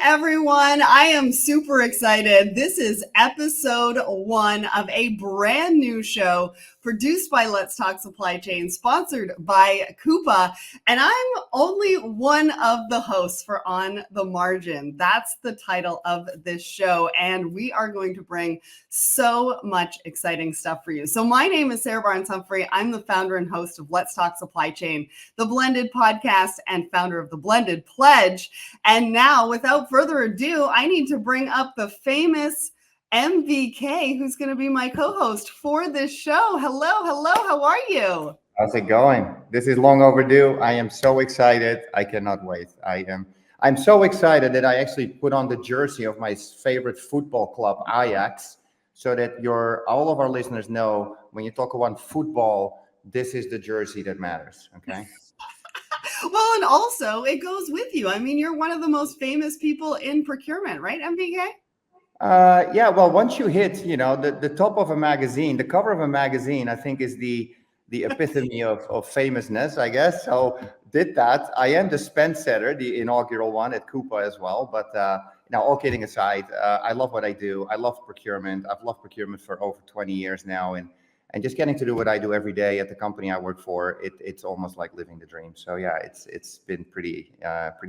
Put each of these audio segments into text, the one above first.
everyone. I am super excited. This is episode 1 of a brand new show produced by Let's Talk Supply Chain, sponsored by Coupa. And I'm only one of the hosts for On the Margin. That's the title of this show. And we are going to bring so much exciting stuff for you. So my name is Sarah Barnes-Humphrey. I'm the founder and host of Let's Talk Supply Chain, the Blended Podcast, and founder of the Blended Pledge. And now, without further ado, I need to bring up the famous MVK, who's going to be my co-host for this show. Hello. How are you? How's it going? This is long overdue. I am so excited. I cannot wait. I'm so excited that I actually put on the jersey of my favorite football club, Ajax, so that all of our listeners know when you talk about football, this is the jersey that matters. Okay. Well, and also it goes with you. I mean, you're one of the most famous people in procurement, right, MVK? Yeah, well, once you hit, the top of a magazine, the cover of a magazine, I think is the epitome of famousness, I guess. So did that. I am the spend setter, the inaugural one at Coupa as well. But now, all kidding aside, I love what I do. I love procurement. I've loved procurement for over 20 years now. And just getting to do what I do every day at the company I work for, it's almost like living the dream. So yeah, it's been pretty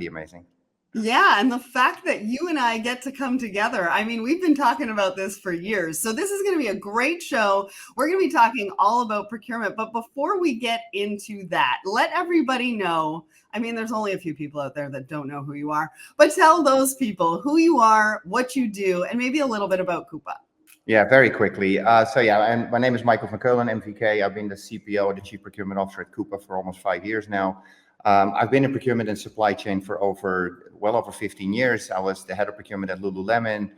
amazing. Yeah, and the fact that you and I get to come together, I mean, we've been talking about this for years. So this is going to be a great show. We're going to be talking all about procurement. But before we get into that, let everybody know. I mean, there's only a few people out there that don't know who you are, but tell those people who you are, what you do, and maybe a little bit about Coupa. Yeah, very quickly. And my name is Michael van Keulen, MVK. I've been the CPO, the Chief Procurement Officer at Coupa for almost 5 years now. I've been in procurement and supply chain for well over 15 years. I was the head of procurement at Lululemon.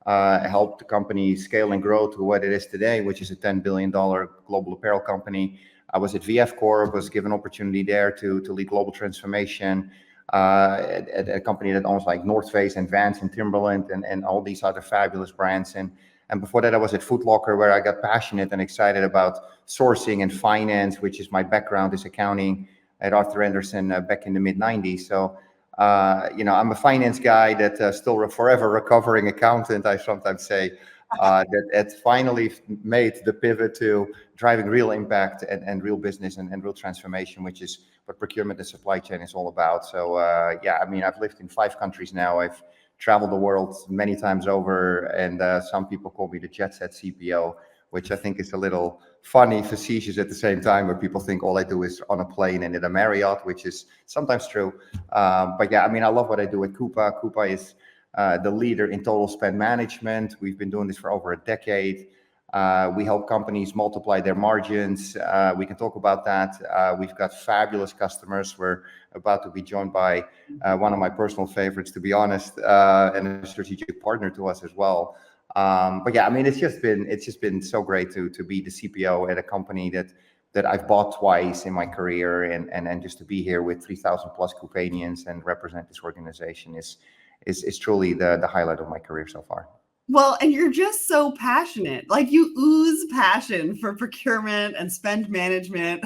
I helped the company scale and grow to what it is today, which is a $10 billion global apparel company. I was at VF Corp, was given opportunity there to lead global transformation at a company that owns like North Face and Vans and Timberland and all these other fabulous brands. And before that, I was at Foot Locker, where I got passionate and excited about sourcing and finance, which is my background, is accounting at Arthur Andersen back in the mid-90s. So, I'm a finance guy that still forever recovering accountant, I sometimes say, that finally made the pivot to driving real impact and real business and real transformation, which is what procurement and supply chain is all about. So, I've lived in 5 countries now. I've traveled the world many times over, and some people call me the jet set CPO, which I think is a little funny, facetious at the same time, where people think all I do is on a plane and in a Marriott, which is sometimes true. But yeah, I love what I do at Coupa. Coupa is the leader in total spend management. We've been doing this for over a decade. We help companies multiply their margins. We can talk about that. We've got fabulous customers. We're about to be joined by one of my personal favorites, to be honest, and a strategic partner to us as well. But yeah, it's just been so great to be the CPO at a company that I've bought twice in my career, and just to be here with 3,000 plus Coupanians and represent this organization is truly the highlight of my career so far. Well, and you're just so passionate, like you ooze passion for procurement and spend management.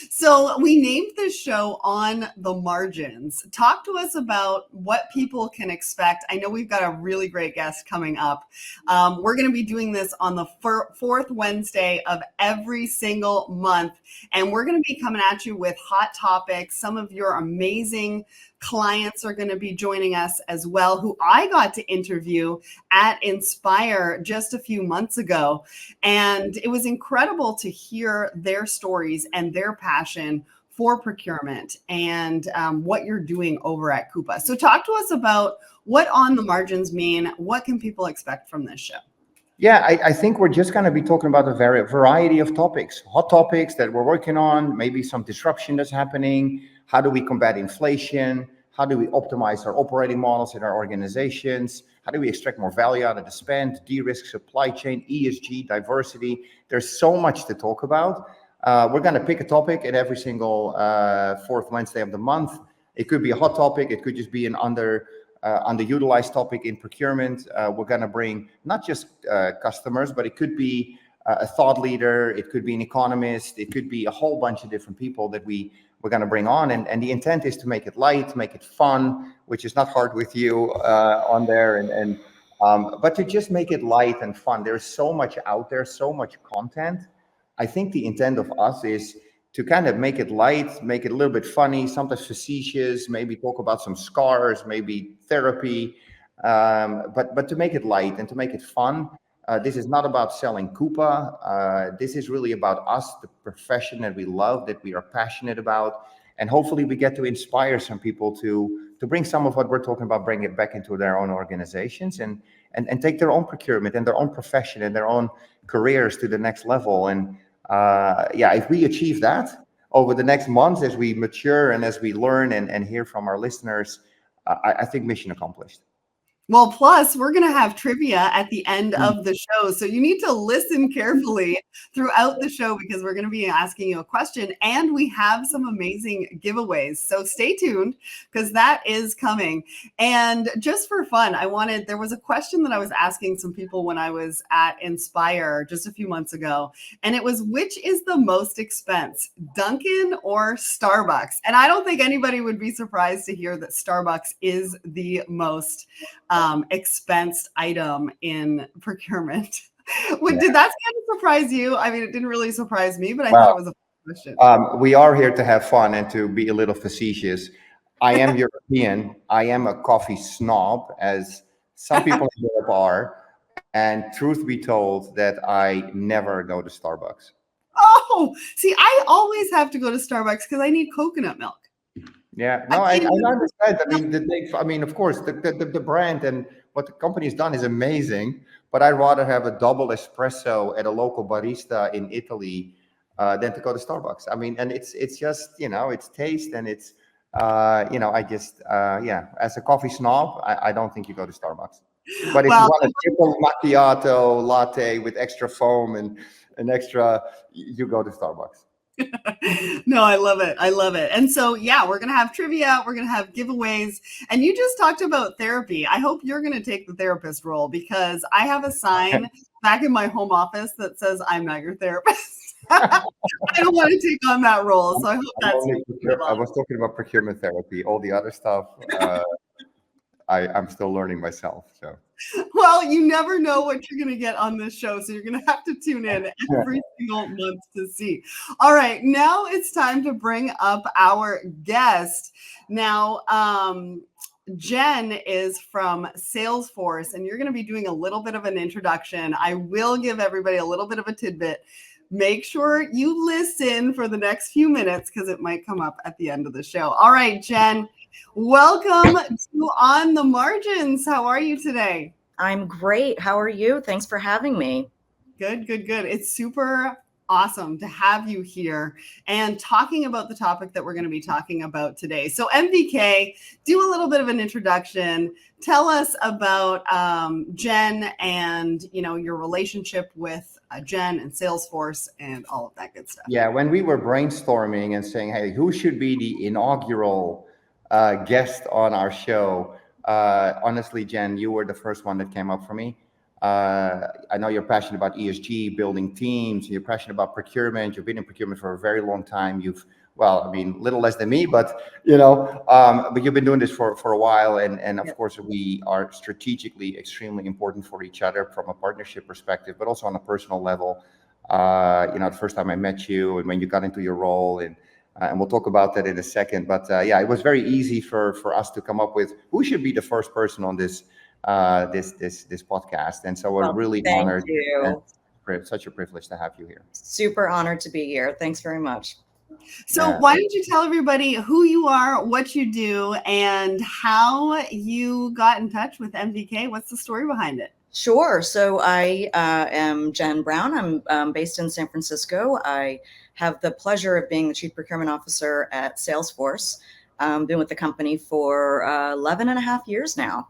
So we named this show On the Margins. Talk to us about what people can expect. I know we've got a really great guest coming up. We're going to be doing this on the fourth Wednesday of every single month. And we're going to be coming at you with hot topics. Some of your amazing clients are going to be joining us as well, who I got to interview at Inspire just a few months ago. And it was incredible to hear their stories and their passion for procurement and what you're doing over at Coupa. So talk to us about what On the Margins mean. What can people expect from this show? Yeah, I think we're just going to be talking about a variety of topics, hot topics that we're working on, maybe some disruption that's happening. How do we combat inflation? How do we optimize our operating models in our organizations? How do we extract more value out of the spend, de-risk supply chain, ESG, diversity? There's so much to talk about. We're going to pick a topic at every single fourth Wednesday of the month. It could be a hot topic. It could just be an underutilized topic in procurement. We're going to bring not just customers, but it could be a thought leader, it could be an economist, it could be a whole bunch of different people that we're going to bring on. And the intent is to make it light, make it fun, which is not hard with you on there. But to just make it light and fun. There's so much out there, so much content. I think the intent of us is to kind of make it light, make it a little bit funny, sometimes facetious, maybe talk about some scars, maybe therapy, but to make it light and to make it fun. This is not about selling Coupa. This is really about us, the profession that we love, that we are passionate about. And hopefully we get to inspire some people to bring some of what we're talking about, bring it back into their own organizations and take their own procurement and their own profession and their own careers to the next level. And if we achieve that over the next months, as we mature and as we learn and hear from our listeners, I think mission accomplished. Well, plus we're going to have trivia at the end of the show. So you need to listen carefully throughout the show because we're going to be asking you a question and we have some amazing giveaways. So stay tuned because that is coming. And just for fun, there was a question that I was asking some people when I was at Inspire just a few months ago. And it was, which is the most expense, Dunkin' or Starbucks? And I don't think anybody would be surprised to hear that Starbucks is the most expensed item in procurement. Did that kind of surprise you? I mean, it didn't really surprise me, but I thought it was a question. We are here to have fun and to be a little facetious. I am European. I am a coffee snob, as some people in Europe are. And truth be told, that I never go to Starbucks. Oh, see, I always have to go to Starbucks because I need coconut milk. Yeah, no, I understand. I mean, of course, the brand and what the company has done is amazing. But I'd rather have a double espresso at a local barista in Italy than to go to Starbucks. I mean, and it's just, it's taste and it's, I just, as a coffee snob, I don't think you go to Starbucks. But if you want a triple macchiato latte with extra foam and an extra, you go to Starbucks. No, I love it. I love it. And so, we're going to have trivia. We're going to have giveaways. And you just talked about therapy. I hope you're going to take the therapist role because I have a sign back in my home office that says, I'm not your therapist. I don't want to take on that role. So I hope I was talking about procurement therapy. All the other stuff, I'm still learning myself. So. Well, you never know what you're going to get on this show, so you're going to have to tune in every single month to see. All right, now it's time to bring up our guest. Now, Jen is from Salesforce, and you're going to be doing a little bit of an introduction. I will give everybody a little bit of a tidbit. Make sure you listen for the next few minutes because it might come up at the end of the show. All right, Jen. Welcome to On the Margins. How are you today? I'm great. How are you? Thanks for having me. Good. It's super awesome to have you here and talking about the topic that we're going to be talking about today. So MVK, do a little bit of an introduction. Tell us about Jen and your relationship with Jen and Salesforce and all of that good stuff. Yeah, when we were brainstorming and saying, hey, who should be the inaugural guest on our show? Honestly, Jen, you were the first one that came up for me. I know you're passionate about ESG, building teams. You're passionate about procurement. You've been in procurement for a very long time. Little less than me, but but you've been doing this for a while. And of course, we are strategically extremely important for each other from a partnership perspective, but also on a personal level. The first time I met you and when you got into your role and we'll talk about that in a second. But it was very easy for us to come up with who should be the first person on this podcast. And so we're really honored. Such a privilege to have you here. Super honored to be here. Thanks very much. So why don't you tell everybody who you are, what you do, and how you got in touch with MVK? What's the story behind it? Sure. So I am Jen Browne. I'm based in San Francisco. I have the pleasure of being the Chief Procurement Officer at Salesforce. Been with the company for 11 and a half years now,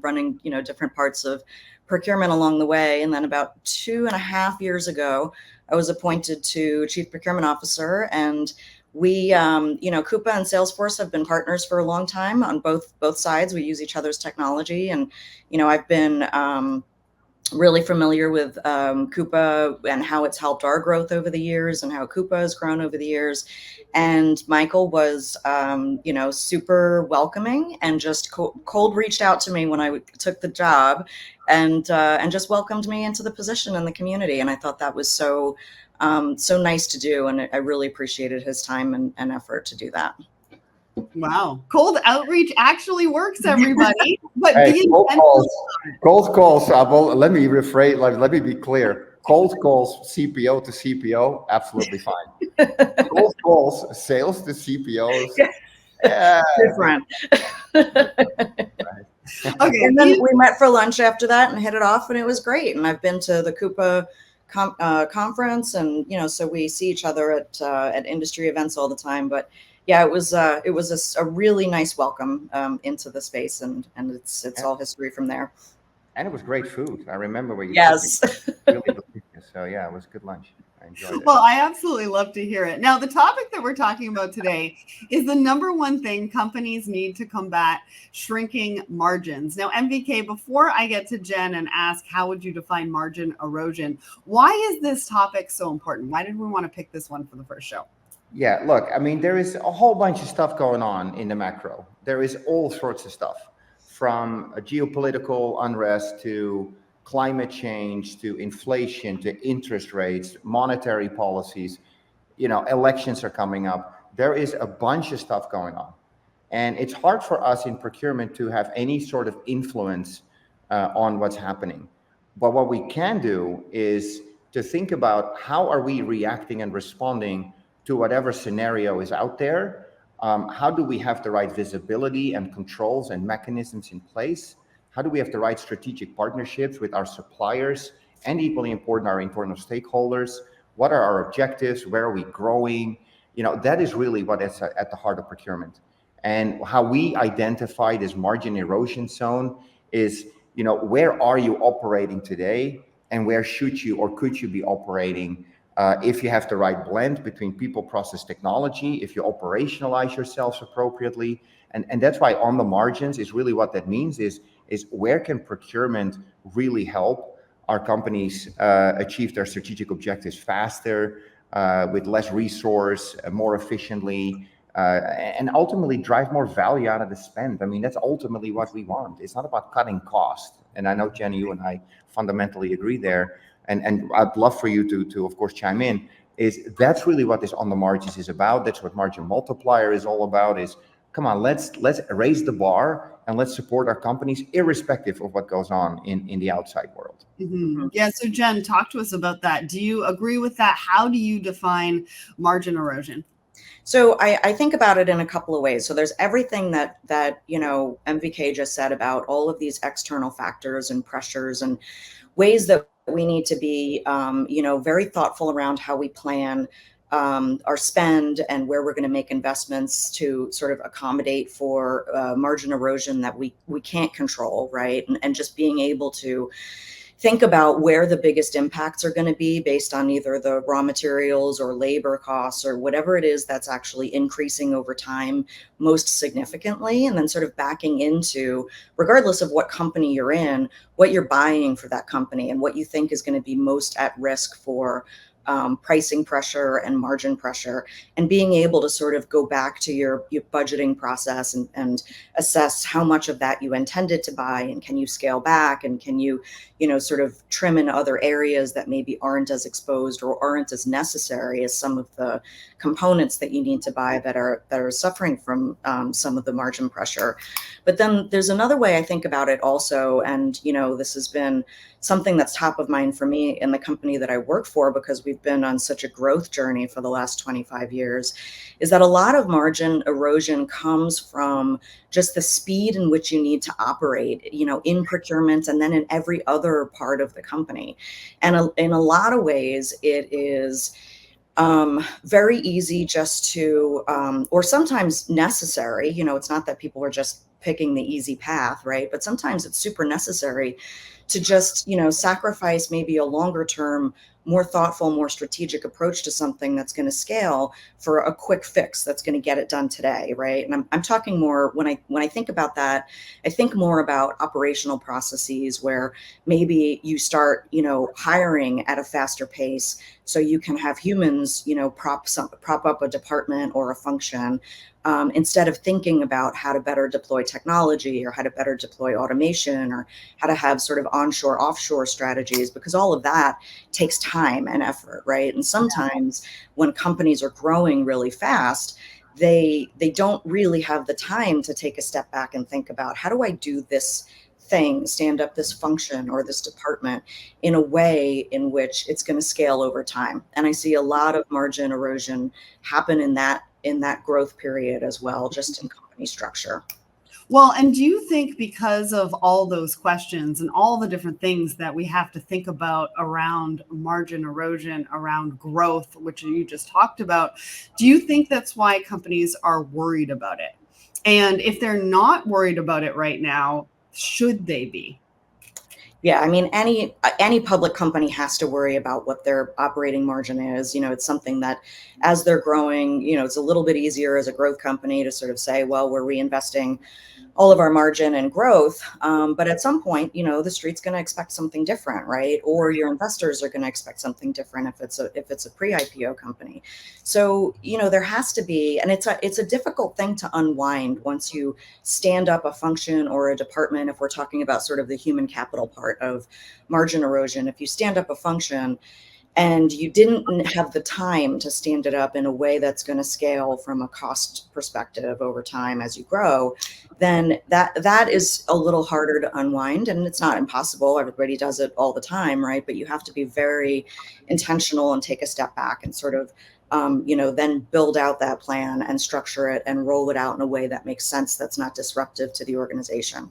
running different parts of procurement along the way. And then about 2.5 years ago, I was appointed to Chief Procurement Officer, and we, Coupa and Salesforce have been partners for a long time on both sides. We use each other's technology, and I've been really familiar with Coupa and how it's helped our growth over the years and how Coupa has grown over the years. And Michael was, super welcoming and just cold reached out to me when I took the job and just welcomed me into the position in the community. And I thought that was so nice to do. And I really appreciated his time and effort to do that. Wow. Cold outreach actually works, everybody. But Hey, being cold calls. Well, let me rephrase. Let me be clear. Cold calls, CPO to CPO, absolutely fine. Cold calls, sales to CPOs, yeah, different. Okay, and then we met for lunch after that and hit it off, and it was great. And I've been to the Coupa conference, and so we see each other at industry events all the time. But yeah, it was a really nice welcome into the space, and it's all history from there. And it was great food. I remember where you yes. took me. Really delicious. So yeah, it was good lunch. I enjoyed it. Well, I absolutely love to hear it. Now, the topic that we're talking about today is the number one thing companies need to combat shrinking margins. Now, MVK, before I get to Jen and ask how would you define margin erosion, why is this topic so important? Why did we want to pick this one for the first show? Yeah, look, I mean, there is a whole bunch of stuff going on in the macro. There is all sorts of stuff, from geopolitical unrest to climate change to inflation to interest rates, monetary policies. Elections are coming up. There is a bunch of stuff going on. And it's hard for us in procurement to have any sort of influence on what's happening. But what we can do is to think about how are we reacting and responding to whatever scenario is out there. How do we have the right visibility and controls and mechanisms in place? How do we have the right strategic partnerships with our suppliers and, equally important, our internal stakeholders? What are our objectives? Where are we growing? That is really what is at the heart of procurement. And how we identify this margin erosion zone is, where are you operating today, and where should you or could you be operating if you have the right blend between people, process, technology, if you operationalize yourselves appropriately. And that's why on the margins is really what that means is where can procurement really help our companies achieve their strategic objectives faster, with less resource, more efficiently, and ultimately drive more value out of the spend. I mean, that's ultimately what we want. It's not about cutting cost. And I know, Jenny, you and I fundamentally agree there. And I'd love for you to of course chime in. That's really what this on the margins is about. That's what margin multiplier is all about. Is come on, let's raise the bar and let's support our companies irrespective of what goes on in the outside world. Mm-hmm. Yeah. So Jen, talk to us about that. Do you agree with that? How do you define margin erosion? So I think about it in a couple of ways. So there's everything that MVK just said about all of these external factors and pressures and ways that we need to be, very thoughtful around how we plan our spend and where we're going to make investments to sort of accommodate for margin erosion that we can't control, right? And just being able to think about where the biggest impacts are going to be based on either the raw materials or labor costs or whatever it is that's actually increasing over time most significantly, and then sort of backing into, regardless of what company you're in, what you're buying for that company and what you think is going to be most at risk for pricing pressure and margin pressure, and being able to sort of go back to your budgeting process and assess how much of that you intended to buy, and can you scale back, and can you sort of trim in other areas that maybe aren't as exposed or aren't as necessary as some of the components that you need to buy that are suffering from some of the margin pressure. But then there's another way I think about it also, and this has been something that's top of mind for me in the company that I work for, because we've been on such a growth journey for the last 25 years, is that a lot of margin erosion comes from just the speed in which you need to operate, in procurement and then in every other part of the company. And in a lot of ways, it is very easy just to, or sometimes necessary, it's not that people are just picking the easy path, right? But sometimes it's super necessary to just, sacrifice maybe a longer term, more thoughtful, more strategic approach to something that's going to scale for a quick fix that's going to get it done today, right? And I'm talking more when I think about that, I think more about operational processes where maybe you start, hiring at a faster pace so you can have humans, prop up a department or a function, instead of thinking about how to better deploy technology or how to better deploy automation or how to have sort of onshore, offshore strategies, because all of that takes time and effort, right? And sometimes when companies are growing really fast, they don't really have the time to take a step back and think about, how do I do this thing, stand up this function or this department in a way in which it's going to scale over time. And I see a lot of margin erosion happen in that growth period as well, just in company structure. Well, and do you think because of all those questions and all the different things that we have to think about around margin erosion, around growth, which you just talked about, do you think that's why companies are worried about it? And if they're not worried about it right now, should they be? Yeah, I mean, any public company has to worry about what their operating margin is. It's something that as they're growing, it's a little bit easier as a growth company to sort of say, well, we're reinvesting all of our margin and growth. But at some point, the street's going to expect something different, right? Or your investors are going to expect something different if it's a pre-IPO company. So, there has to be, and it's a difficult thing to unwind once you stand up a function or a department. If we're talking about sort of the human capital part of margin erosion, if you stand up a function and you didn't have the time to stand it up in a way that's going to scale from a cost perspective over time as you grow, then that is a little harder to unwind. And it's not impossible. Everybody does it all the time, right? But you have to be very intentional and take a step back and sort of, then build out that plan and structure it and roll it out in a way that makes sense, that's not disruptive to the organization.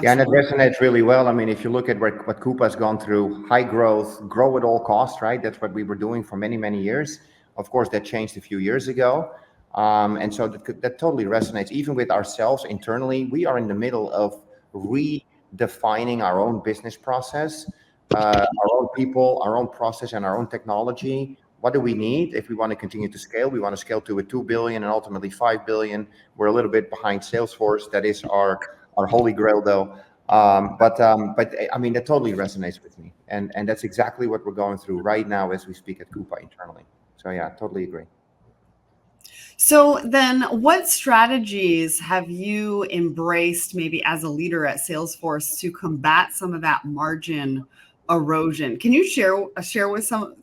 Yeah, and it resonates really well. I mean, if you look at what Coupa has gone through, high growth, grow at all costs, right? That's what we were doing for many, many years. Of course, that changed a few years ago. And so that totally resonates. Even with ourselves internally, we are in the middle of redefining our own business process, our own people, our own process, and our own technology. What do we need if we want to continue to scale? We want to scale to a 2 billion and ultimately 5 billion. We're a little bit behind Salesforce. That is our holy grail, though. But I mean, that totally resonates with me, and that's exactly what we're going through right now as we speak at Coupa internally. So yeah, totally agree. So then what strategies have you embraced maybe as a leader at Salesforce to combat some of that margin erosion? Can you share with some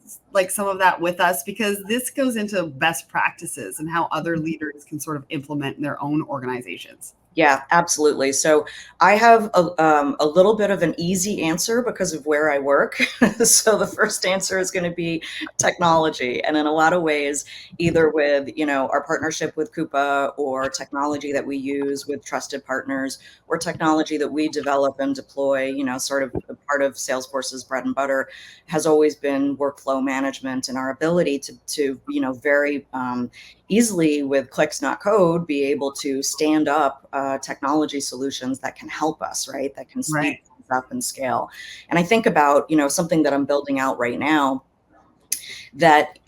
of that with us? Because this goes into best practices and how other leaders can sort of implement in their own organizations. Yeah, absolutely. So I have a little bit of an easy answer because of where I work. So the first answer is going to be technology. And in a lot of ways, either with, our partnership with Coupa or technology that we use with trusted partners or technology that we develop and deploy, sort of a part of Salesforce's bread and butter has always been workflow management and our ability to very easily with clicks, not code, be able to stand up technology solutions that can help us, right? That can speed things up and scale. And I think about, something that I'm building out right now that,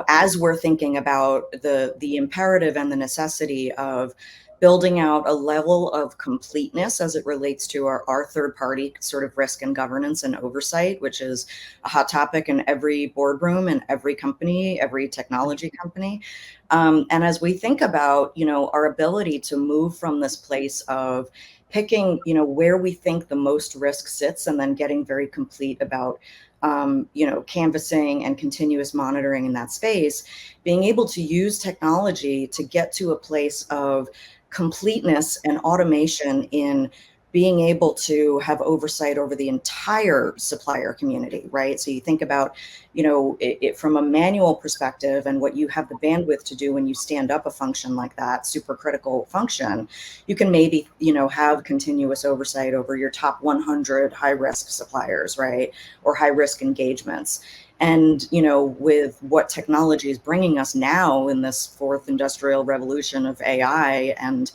as we're thinking about the imperative and the necessity of building out a level of completeness as it relates to our third-party sort of risk and governance and oversight, which is a hot topic in every boardroom and every company, every technology company. And as we think about, our ability to move from this place of picking, where we think the most risk sits and then getting very complete about canvassing and continuous monitoring in that space, being able to use technology to get to a place of completeness and automation in being able to have oversight over the entire supplier community, right? So you think about, it from a manual perspective and what you have the bandwidth to do when you stand up a function like that, super critical function, you can maybe, have continuous oversight over your top 100 high risk suppliers, right? Or high risk engagements. And, with what technology is bringing us now in this fourth industrial revolution of AI and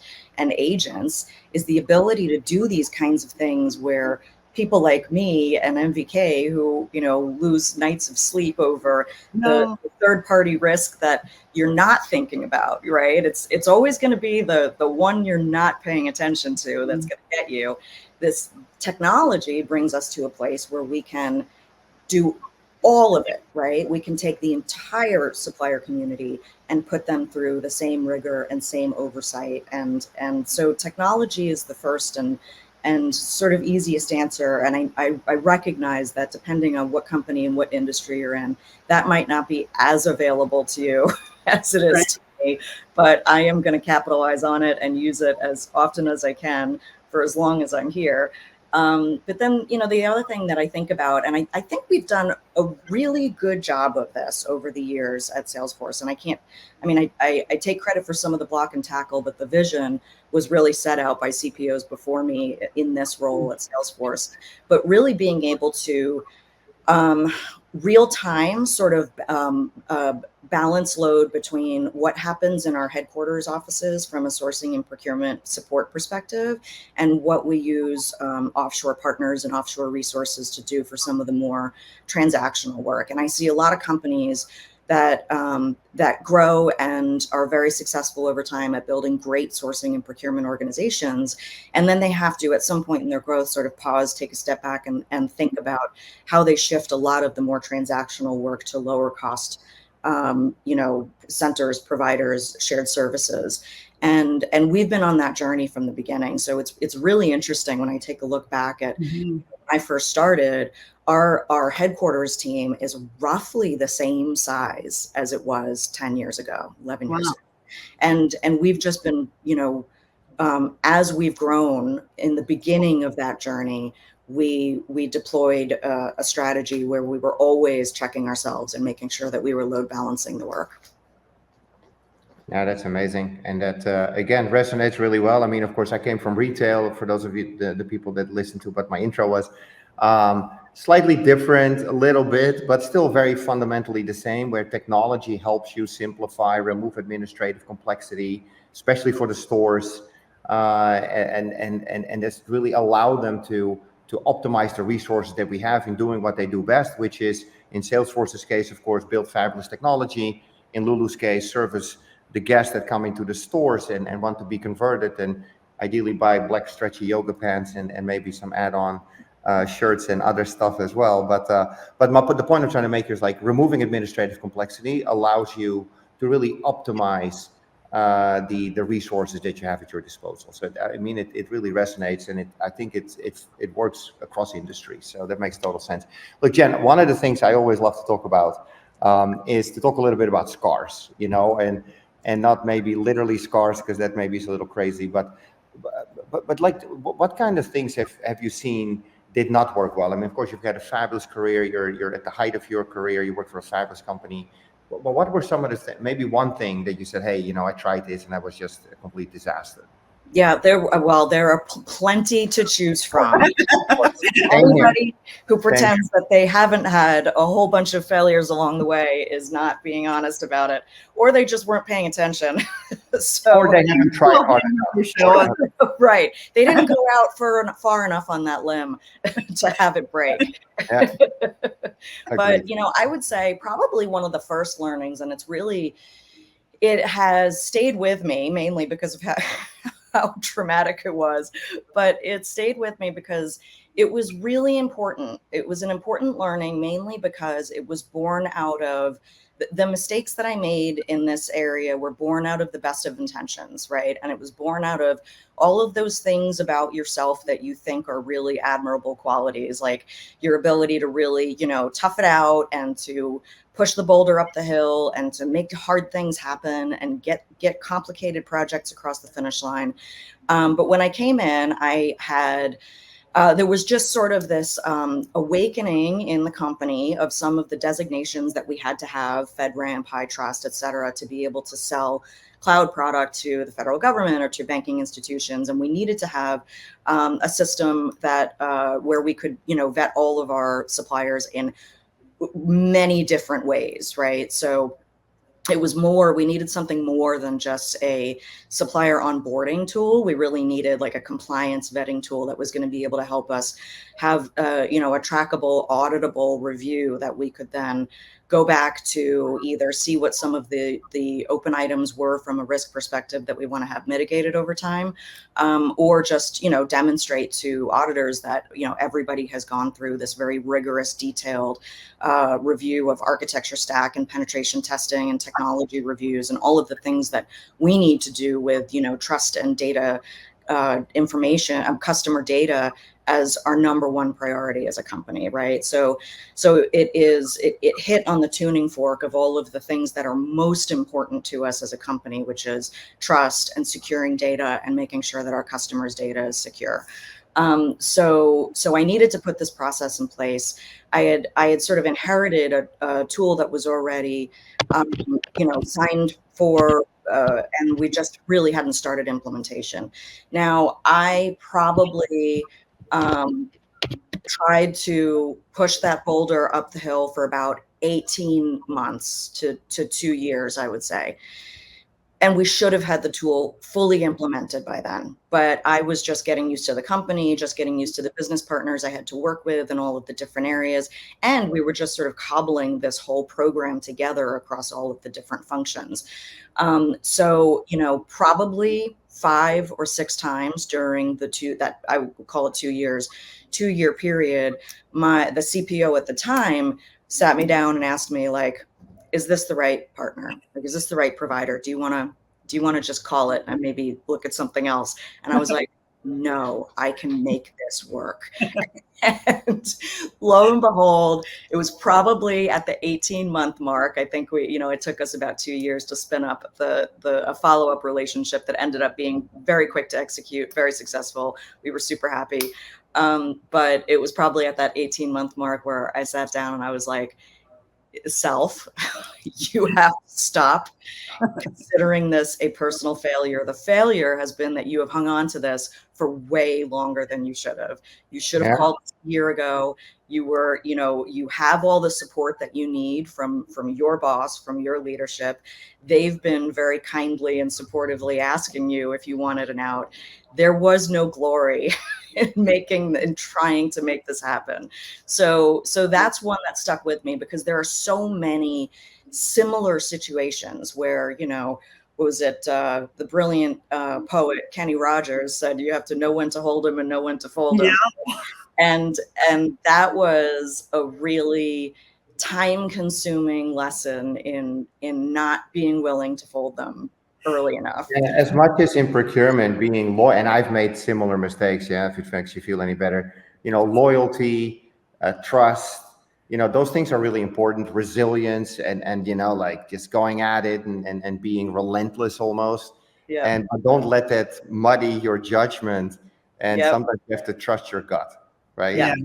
agents, is the ability to do these kinds of things where people like me and MVK who, lose nights of sleep over the third party risk that you're not thinking about, right? It's always going to be the one you're not paying attention to that's going to get you. This technology brings us to a place where we can do all of it, right? We can take the entire supplier community and put them through the same rigor and same oversight. And so technology is the first and sort of easiest answer. And I recognize that depending on what company and what industry you're in, that might not be as available to you as it is to me, but I am going to capitalize on it and use it as often as I can for as long as I'm here. But then, the other thing that I think about, and I think we've done a really good job of this over the years at Salesforce. And I take credit for some of the block and tackle, but the vision was really set out by CPOs before me in this role at Salesforce. But really being able to real time sort of balance load between what happens in our headquarters offices from a sourcing and procurement support perspective and what we use offshore partners and offshore resources to do for some of the more transactional work. And I see a lot of companies that grow and are very successful over time at building great sourcing and procurement organizations. And then they have to, at some point in their growth, sort of pause, take a step back and think about how they shift a lot of the more transactional work to lower cost, centers, providers, shared services. And we've been on that journey from the beginning. So it's really interesting when I take a look back at when I first started. Our headquarters team is roughly the same size as it was 10 years ago, 11 years ago. And we've just been, as we've grown in the beginning of that journey, we deployed a strategy where we were always checking ourselves and making sure that we were load balancing the work. Yeah, that's amazing. And that, again, resonates really well. I mean, of course, I came from retail, for those of you, the people that listen to what my intro was. Slightly different a little bit, but still very fundamentally the same, where technology helps you simplify, remove administrative complexity, especially for the stores, and just really allow them to optimize the resources that we have in doing what they do best, which is, in Salesforce's case, of course, build fabulous technology. In Lulu's case, service the guests that come into the stores and want to be converted, and ideally buy black stretchy yoga pants and maybe some add-on shirts and other stuff as well. But the point I'm trying to make here is, like, removing administrative complexity allows you to really optimize the resources that you have at your disposal. So I mean, it really resonates, and I think it works across industries. So that makes total sense. Look, Jen, one of the things I always love to talk about is to talk a little bit about scars, and not maybe literally scars, because that maybe is a little crazy, but like, what kind of things have you seen did not work well? I mean, of course, you've had a fabulous career. You're at the height of your career. You work for a fabulous company. But what were some of the maybe one thing that you said, hey, I tried this and that was just a complete disaster? Yeah, there are plenty to choose from. Anybody who pretends that they haven't had a whole bunch of failures along the way is not being honest about it, or they just weren't paying attention. Or they haven't tried hard enough. Right. They didn't go out far enough on that limb to have it break. Yeah. But, I would say probably one of the first learnings, and it has stayed with me mainly because of how traumatic it was, but it stayed with me because it was really important. It was an important learning, mainly because it was born out of the mistakes that I made in this area were born out of the best of intentions, right? And it was born out of all of those things about yourself that you think are really admirable qualities, like your ability to really, tough it out and to push the boulder up the hill and to make hard things happen and get complicated projects across the finish line. But when I came in, I had there was just sort of this awakening in the company of some of the designations that we had to have, FedRAMP, High Trust, et cetera, to be able to sell cloud product to the federal government or to banking institutions. And we needed to have a system that where we could, vet all of our suppliers in many different ways, right? So it was more, we needed something more than just a supplier onboarding tool. We really needed like a compliance vetting tool that was going to be able to help us have, you know, a trackable, auditable review that we could then go back to either see what some of the open items were from a risk perspective that we want to have mitigated over time, or just, you know, demonstrate to auditors that, you know, everybody has gone through this very rigorous, detailed review of architecture stack and penetration testing and technology reviews and all of the things that we need to do with, you know, trust and data information, customer data as our number one priority as a company, right? So it hit on the tuning fork of all of the things that are most important to us as a company, which is trust and securing data and making sure that our customers' data is secure. So I needed to put this process in place. I had sort of inherited a tool that was already, you know, signed for, and we just really hadn't started implementation. Now, I probably tried to push that boulder up the hill for about 18 months to 2 years, I would say. And we should have had the tool fully implemented by then. But I was just getting used to the company, just getting used to the business partners I had to work with and all of the different areas. And we were just sort of cobbling this whole program together across all of the different functions. So, you know, probably 5 or 6 times during the that I would call it 2 years, 2-year period, the CPO at the time sat me down and asked me, like, is this the right partner? Like, is this the right provider? Do you want to just call it and maybe look at something else? And I was like, no, I can make this work. And lo and behold, it was probably at the 18-month mark. I think we, you know, it took us about 2 years to spin up a follow-up relationship that ended up being very quick to execute, very successful. We were super happy. But it was probably at that 18-month mark where I sat down and I was like, self, you have to stop considering this a personal failure. The failure has been that you have hung on to this for way longer than you should have. You should have called a year ago. You were, you know, you have all the support that you need from your boss, from your leadership. They've been very kindly and supportively asking you if you wanted an out. There was no glory in trying to make this happen. So that's one that stuck with me because there are so many similar situations where, you know, what was it? The brilliant poet Kenny Rogers said, "You have to know when to hold him and know when to fold him." And that was a really time-consuming lesson in not being willing to fold them early enough. Yeah, as much as in procurement, being loyal, and I've made similar mistakes. Yeah, if it makes you feel any better, you know, loyalty, trust, you know, those things are really important. Resilience, and you know, like just going at it and being relentless almost. Yeah. And don't let that muddy your judgment. And Yep. sometimes you have to trust your gut, right? Yeah.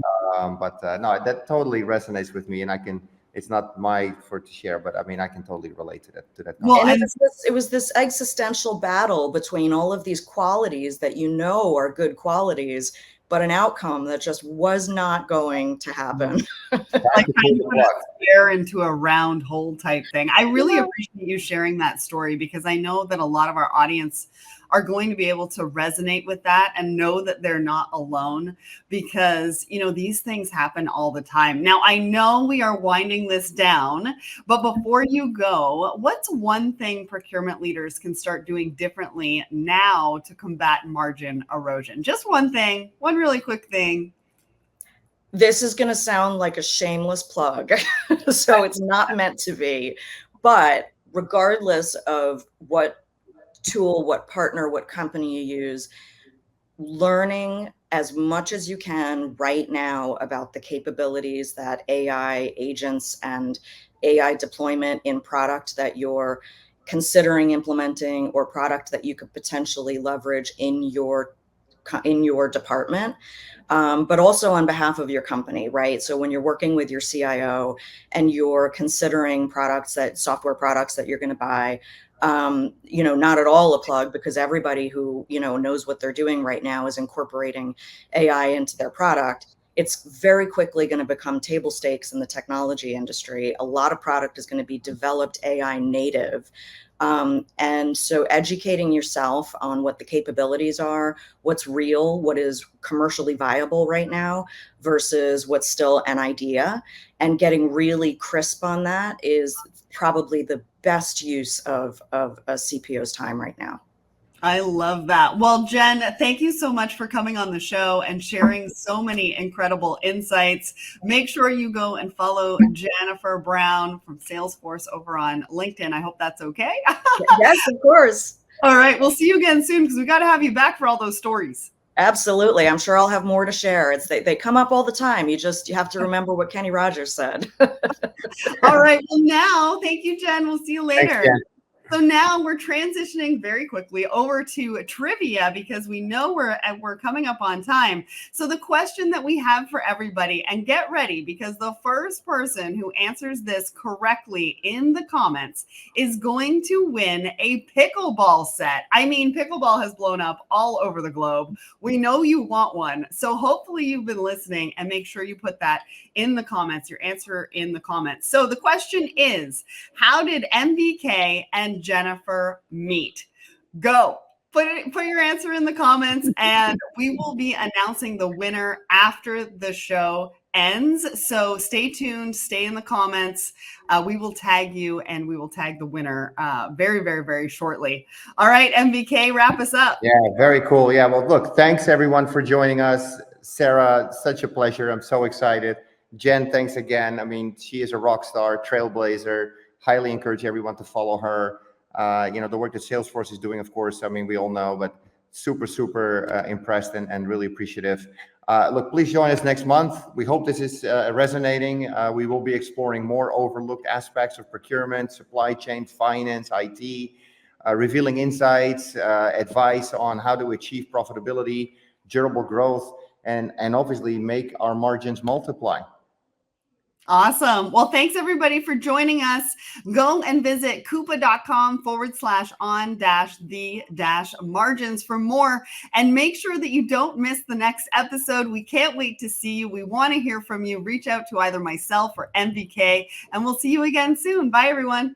But no, that totally resonates with me, and I can. It's not my for to share, but I mean, I can totally relate to that. Well, And it was this existential battle between all of these qualities that you know are good qualities, but an outcome that just was not going to happen. like kind of put a square into a round hole type thing. I really appreciate you sharing that story because I know that a lot of our audience are going to be able to resonate with that and know that they're not alone because, you know, these things happen all the time. Now, I know we are winding this down, but before you go, what's one thing procurement leaders can start doing differently now to combat margin erosion? Just one thing, one really quick thing. This is going to sound like a shameless plug, so it's not meant to be. But regardless of what tool, what partner, what company you use, learning as much as you can right now about the capabilities that AI agents and AI deployment in product that you're considering implementing or product that you could potentially leverage in your department, but also on behalf of your company, right? So when you're working with your CIO and you're considering software products that you're going to buy, you know, not at all a plug because everybody who, you know, knows what they're doing right now is incorporating AI into their product. it's very quickly going to become table stakes in the technology industry. A lot of product is going to be developed AI native. And so educating yourself on what the capabilities are, what's real, what is commercially viable right now versus what's still an idea, and getting really crisp on that is probably the best use of a CPO's time right now. I love that. Well, Jen, thank you so much for coming on the show and sharing so many incredible insights. Make sure you go and follow Jennifer Browne from Salesforce over on LinkedIn. I hope that's okay. Yes, of course. All right. We'll see you again soon because we got to have you back for all those stories. Absolutely. I'm sure I'll have more to share. They come up all the time. You have to remember what Kenny Rogers said. All right. Well, now, thank you, Jen. We'll see you later. Thanks, Jen. So now we're transitioning very quickly over to trivia because we know we're coming up on time. So the question that we have for everybody, and get ready because the first person who answers this correctly in the comments is going to win a pickleball set. I mean, pickleball has blown up all over the globe. We know you want one. So hopefully you've been listening and make sure you put that in the comments, your answer in the comments. So the question is, how did MBK and Jennifer meet? Go. Put your answer in the comments and we will be announcing the winner after the show ends. So stay tuned, stay in the comments. We will tag you and we will tag the winner very, very, very shortly. All right, MBK, wrap us up. Yeah, very cool. Yeah, well, look, thanks everyone for joining us. Sarah, such a pleasure. I'm so excited. Jen, thanks again. I mean, she is a rock star, trailblazer. Highly encourage everyone to follow her. The work that Salesforce is doing, of course, I mean, we all know, but super, super impressed and really appreciative. Look, please join us next month. We hope this is resonating. We will be exploring more overlooked aspects of procurement, supply chain, finance, IT, revealing insights, advice on how to achieve profitability, durable growth, and obviously make our margins multiply. Awesome. Well, thanks everybody for joining us. Go and visit coupa.com/on-the-margins for more and make sure that you don't miss the next episode. We can't wait to see you. We want to hear from you. Reach out to either myself or MBK and we'll see you again soon. Bye everyone.